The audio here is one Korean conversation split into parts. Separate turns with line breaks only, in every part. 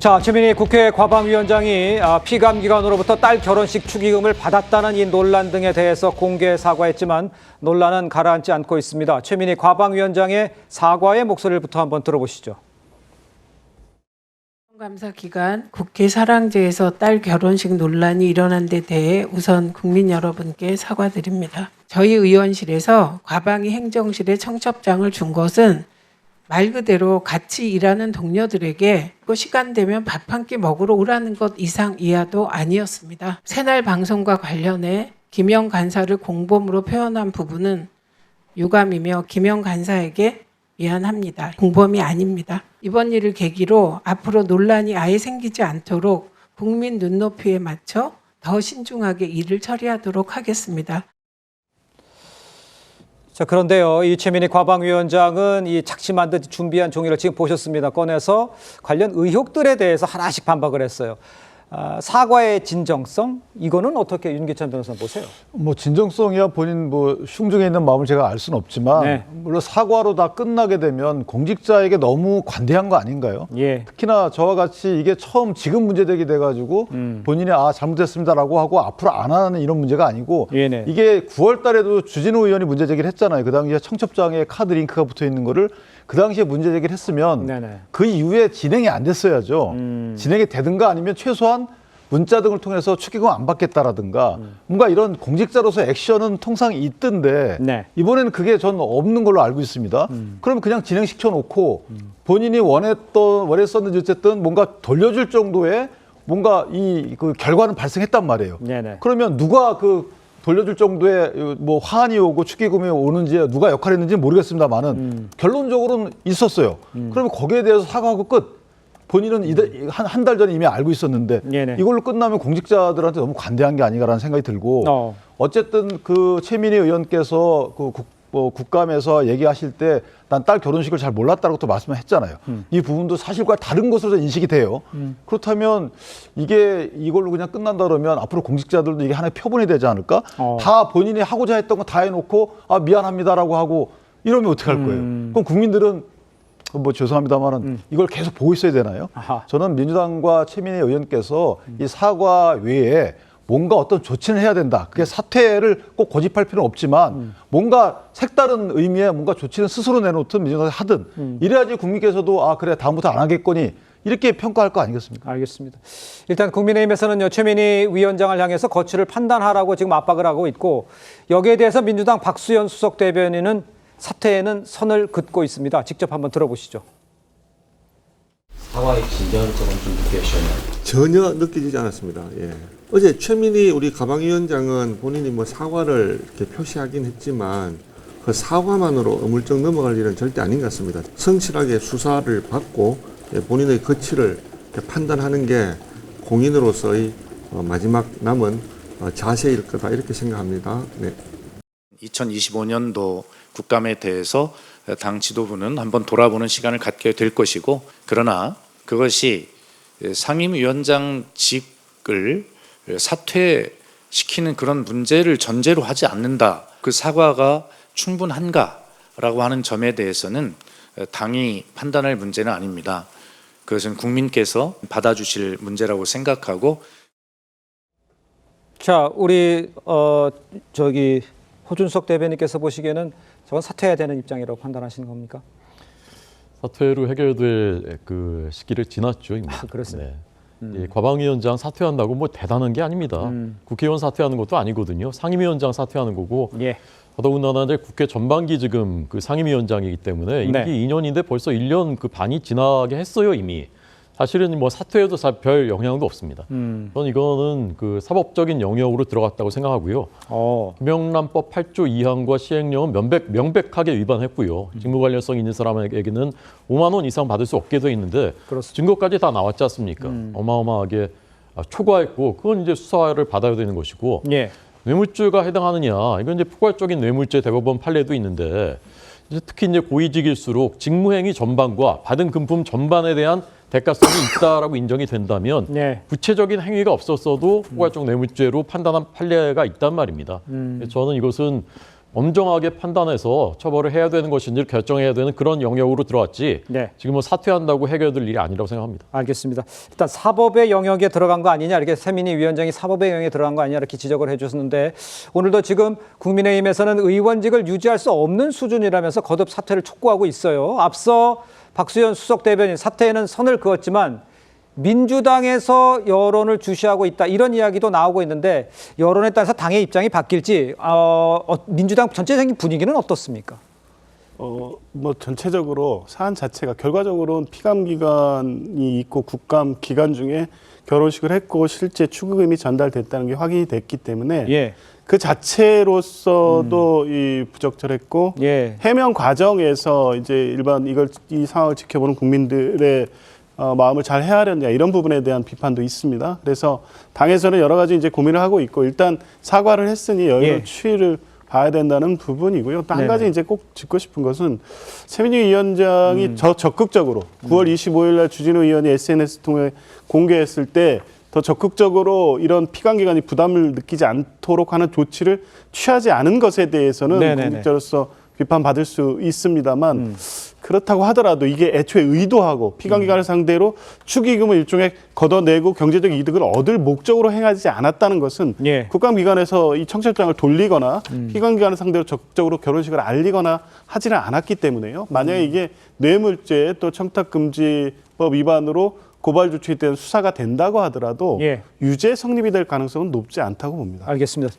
자, 최민희 국회 과방위원장이 피감기관으로부터 딸 결혼식 축의금을 받았다는 이 논란 등에 대해서 공개 사과했지만 논란은 가라앉지 않고 있습니다. 최민희 과방위원장의 사과의 목소리부터 한번 들어보시죠.
감사 기간 국회 사랑제에서 딸 결혼식 논란이 일어난 데 대해 우선 국민 여러분께 사과드립니다. 저희 의원실에서 과방위 행정실에 청첩장을 준 것은 말 그대로 같이 일하는 동료들에게 시간 되면 밥 한 끼 먹으러 오라는 것 이상 이하도 아니었습니다. 새날 방송과 관련해 김영 간사를 공범으로 표현한 부분은 유감이며 김영 간사에게 미안합니다. 공범이 아닙니다. 이번 일을 계기로 앞으로 논란이 아예 생기지 않도록 국민 눈높이에 맞춰 더 신중하게 일을 처리하도록 하겠습니다.
자, 그런데요, 이 최민희 과방위원장은 이 작심한 듯 준비한 종이를 지금 보셨습니다. 꺼내서 관련 의혹들에 대해서 하나씩 반박을 했어요. 사과의 진정성, 이거는 어떻게 윤기찬 변호사 보세요?
뭐 진정성이야 본인 뭐 흉중에 있는 마음을 제가 알 수는 없지만
네.
물론 사과로 다 끝나게 되면 공직자에게 너무 관대한 거 아닌가요?
예.
특히나 저와 같이 이게 처음 지금 문제되게 돼가지고 본인이 잘못했습니다라고 하고 앞으로 안 하는 이런 문제가 아니고
네네.
이게 9월 달에도 주진우 의원이 문제 제기를 했잖아요. 그 당시에 청첩장에 카드 링크가 붙어 있는 거를 그 당시에 문제 제기를 했으면
네네.
그 이후에 진행이 안 됐어야죠. 진행이 되든가 아니면 최소한 문자 등을 통해서 축의금 안 받겠다라든가 뭔가 이런 공직자로서 액션은 통상 있던데
네.
이번에는 그게 전 없는 걸로 알고 있습니다. 그러면 그냥 진행시켜 놓고 본인이 원했었는지 어쨌든 뭔가 돌려줄 정도의 뭔가 그 결과는 발생했단 말이에요.
네네.
그러면 누가 그 돌려줄 정도의 뭐 화환이 오고 축의금이 오는지 누가 역할을 했는지 모르겠습니다만은 결론적으로는 있었어요. 그러면 거기에 대해서 사과하고 끝. 본인은 한 달 전에 이미 알고 있었는데
네네.
이걸로 끝나면 공직자들한테 너무 관대한 게 아닌가라는 생각이 들고 어쨌든 그 최민희 의원께서 그 국감에서 얘기하실 때 난 딸 결혼식을 잘 몰랐다고 또 말씀을 했잖아요. 이 부분도 사실과 다른 것으로 인식이 돼요. 그렇다면 이걸로 그냥 끝난다 그러면 앞으로 공직자들도 이게 하나의 표본이 되지 않을까? 다 본인이 하고자 했던 거 다 해놓고 미안합니다라고 하고 이러면 어떡할 거예요? 그럼 국민들은 뭐 죄송합니다만은 이걸 계속 보고 있어야 되나요?
아하.
저는 민주당과 최민희 의원께서 이 사과 외에 뭔가 어떤 조치는 해야 된다. 그게 사퇴를 꼭 고집할 필요는 없지만 뭔가 색다른 의미의 뭔가 조치는 스스로 내놓든 민주당이 하든 이래야지 국민께서도 그래 다음부터 안 하겠거니 이렇게 평가할 거 아니겠습니까?
알겠습니다. 일단 국민의힘에서는요, 최민희 위원장을 향해서 거취를 판단하라고 지금 압박을 하고 있고 여기에 대해서 민주당 박수현 수석 대변인은 사퇴에는 선을 긋고 있습니다. 직접 한번 들어보시죠.
사과의 진정성은 좀 느껴지셨나요?
전혀 느껴지지 않았습니다. 예. 어제 최민희 우리 가방위원장은 본인이 뭐 사과를 이렇게 표시하긴 했지만 그 사과만으로 어물쩍 넘어갈 일은 절대 아닌 것 같습니다. 성실하게 수사를 받고 본인의 거취를 판단하는 게 공인으로서의 마지막 남은 자세일 거다 이렇게 생각합니다. 네.
2025년도 국감에 대해서 당 지도부는 한번 돌아보는 시간을 갖게 될 것이고 그러나 그것이 상임위원장직을 사퇴시키는 그런 문제를 전제로 하지 않는다. 그 사과가 충분한가라고 하는 점에 대해서는 당이 판단할 문제는 아닙니다. 그것은 국민께서 받아주실 문제라고 생각하고
자, 우리 호준석 대변인께서 보시기에는 저건 사퇴해야 되는 입장이라고 판단하시는 겁니까?
사퇴로 해결될 그 시기를 지났죠. 이미.
그렇습니다.
네. 과방위원장 사퇴한다고 뭐 대단한 게 아닙니다. 국회의원 사퇴하는 것도 아니거든요. 상임위원장 사퇴하는 거고.
예.
더더군다나 이제 국회 전반기 지금 그 상임위원장이기 때문에 임기 2년인데 벌써 1년 그 반이 지나게 했어요 이미. 사실은 뭐 사퇴에도 별 영향도 없습니다. 저는 이거는 그 사법적인 영역으로 들어갔다고 생각하고요. 김영란법 8조 2항과 시행령은 명백하게 위반했고요. 직무 관련성 있는 사람에게는 5만 원 이상 받을 수 없게 돼 있는데
그렇습니다.
증거까지 다 나왔지 않습니까? 어마어마하게 초과했고 그건 이제 수사를 받아야 되는 것이고
예.
뇌물죄가 해당하느냐? 이건 이제 포괄적인 뇌물죄 대법원 판례도 있는데 특히 이제 고위직일수록 직무행위 전반과 받은 금품 전반에 대한 대가성이 있다라고 인정이 된다면 구체적인 행위가 없었어도 포괄적 뇌물죄로 판단한 판례가 있단 말입니다. 저는 이것은 엄정하게 판단해서 처벌을 해야 되는 것인지를 결정해야 되는 그런 영역으로 들어왔지
네.
지금 뭐 사퇴한다고 해결될 일이 아니라고 생각합니다.
알겠습니다. 일단 사법의 영역에 들어간 거 아니냐 이렇게 최민희 위원장이 사법의 영역에 들어간 거 아니냐 이렇게 지적을 해주셨는데 오늘도 지금 국민의힘에서는 의원직을 유지할 수 없는 수준이라면서 거듭 사퇴를 촉구하고 있어요. 앞서 박수현 수석 대변인 사퇴에는 선을 그었지만 민주당에서 여론을 주시하고 있다 이런 이야기도 나오고 있는데 여론에 따라서 당의 입장이 바뀔지 민주당 전체적인 분위기는 어떻습니까?
뭐 전체적으로 사안 자체가 결과적으로는 피감 기간이 있고 국감 기간 중에 결혼식을 했고 실제 축의금이 전달됐다는 게 확인이 됐기 때문에
예.
그 자체로서도 이 부적절했고
예.
해명 과정에서 이제 일반 이 상황을 지켜보는 국민들의 마음을 잘 헤아렸냐 이런 부분에 대한 비판도 있습니다. 그래서 당에서는 여러 가지 이제 고민을 하고 있고 일단 사과를 했으니 여러
예.
추이를 봐야 된다는 부분이고요. 또 한 가지 이제 꼭 짚고 싶은 것은 최민희 위원장이 적극적으로 9월 25일 날 주진우 의원이 SNS 통해 공개했을 때 더 적극적으로 이런 피감기관이 부담을 느끼지 않도록 하는 조치를 취하지 않은 것에 대해서는 공직자로서 비판받을 수 있습니다만 그렇다고 하더라도 이게 애초에 의도하고 피감기관을 상대로 축의금을 일종의 걷어내고 경제적 이득을 얻을 목적으로 행하지 않았다는 것은
예.
국감기관에서 이 청첩장을 돌리거나 피감기관을 상대로 적극적으로 결혼식을 알리거나 하지는 않았기 때문에요. 만약에 이게 뇌물죄 또 청탁금지법 위반으로 고발 조치에 대한 수사가 된다고 하더라도
예.
유죄 성립이 될 가능성은 높지 않다고 봅니다.
알겠습니다.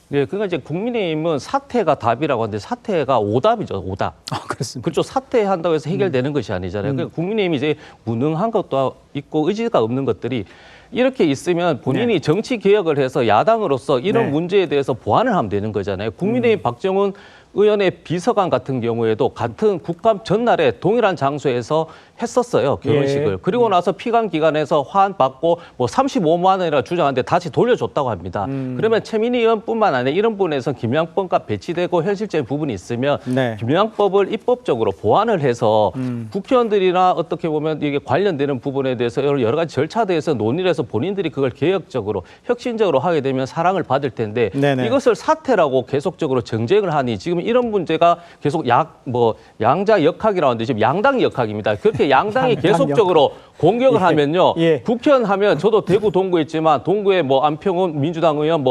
네, 그러니까 이제 국민의힘은 사퇴가 답이라고 하는데 사퇴가 오답이죠, 오답.
그렇습니다.
그렇죠. 사퇴한다고 해서 해결되는 것이 아니잖아요. 그러니까 국민의힘이 이제 무능한 것도 있고 의지가 없는 것들이 이렇게 있으면 본인이 정치 개혁을 해서 야당으로서 이런 문제에 대해서 보완을 하면 되는 거잖아요. 국민의힘 박정훈 의원의 비서관 같은 경우에도 같은 국감 전날에 동일한 장소에서 했었어요, 결혼식을. 그리고 나서 피감 기관에서 화환 받고 뭐 35만 원이라 주장하는데 다시 돌려줬다고 합니다. 그러면 최민희 의원뿐만 아니라 이런 부분에서 김영법과 배치되고 현실적인 부분이 있으면 김영법을 입법적으로 보완을 해서 국회의원들이나 어떻게 보면 이게 관련되는 부분에 대해서 여러 가지 절차대에서 논의를 해서 본인들이 그걸 개혁적으로 혁신적으로 하게 되면 사랑을 받을 텐데 이것을 사퇴라고 계속적으로 정쟁을 하니 지금 이런 문제가 계속 양자 역학이라고 하는데 지금 양당 역학입니다. 그렇게 양당이 계속적으로 공격을 하면요. 국회의원 하면 저도 대구 동구에 있지만 동구에 뭐 안평원 민주당 의원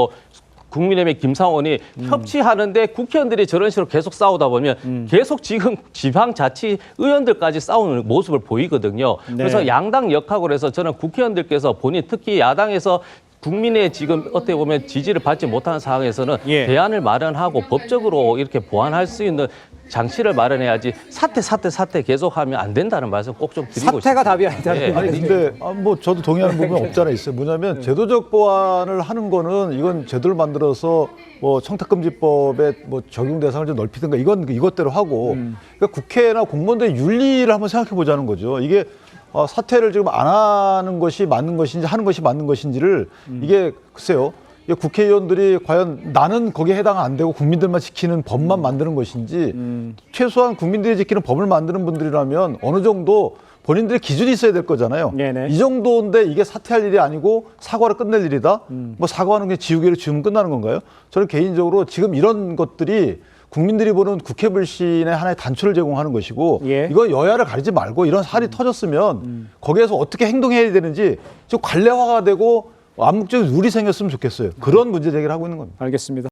국민의힘의 김상원이 협치하는데 국회의원들이 저런 식으로 계속 싸우다 보면 계속 지금 지방자치 의원들까지 싸우는 모습을 보이거든요. 그래서 양당 역학으로 해서 저는 국회의원들께서 본인 특히 야당에서 국민의 지금 어떻게 보면 지지를 받지 못하는 상황에서는 대안을 마련하고 법적으로 이렇게 보완할 수 있는 장치를 마련해야지 사퇴 계속하면 안 된다는 말씀 꼭 좀 드리고 싶습니다.
사퇴가 답이 아니다는
아니 근데 뭐 저도 동의하는 부분이 없잖아 있어요. 뭐냐면 제도적 보완을 하는 거는 이건 제도를 만들어서 뭐 청탁금지법의 뭐 적용 대상을 좀 넓히든가 이건 이것대로 하고 그러니까 국회나 공무원들의 윤리를 한번 생각해 보자는 거죠. 이게 사퇴를 지금 안 하는 것이 맞는 것인지 하는 것이 맞는 것인지를 이게 글쎄요. 이게 국회의원들이 과연 나는 거기에 해당 안 되고 국민들만 지키는 법만 만드는 것인지 최소한 국민들이 지키는 법을 만드는 분들이라면 어느 정도 본인들의 기준이 있어야 될 거잖아요. 이 정도인데 이게 사퇴할 일이 아니고 사과로 끝낼 일이다. 뭐 사과하는 게 지우개를 지우면 끝나는 건가요? 저는 개인적으로 지금 이런 것들이 국민들이 보는 국회 불신의 하나의 단초를 제공하는 것이고 이거 여야를 가리지 말고 이런 사안이 터졌으면 거기에서 어떻게 행동해야 되는지 좀 관례화가 되고 암묵적인 룰이 생겼으면 좋겠어요. 그런 문제 제기를 하고 있는 겁니다.
알겠습니다.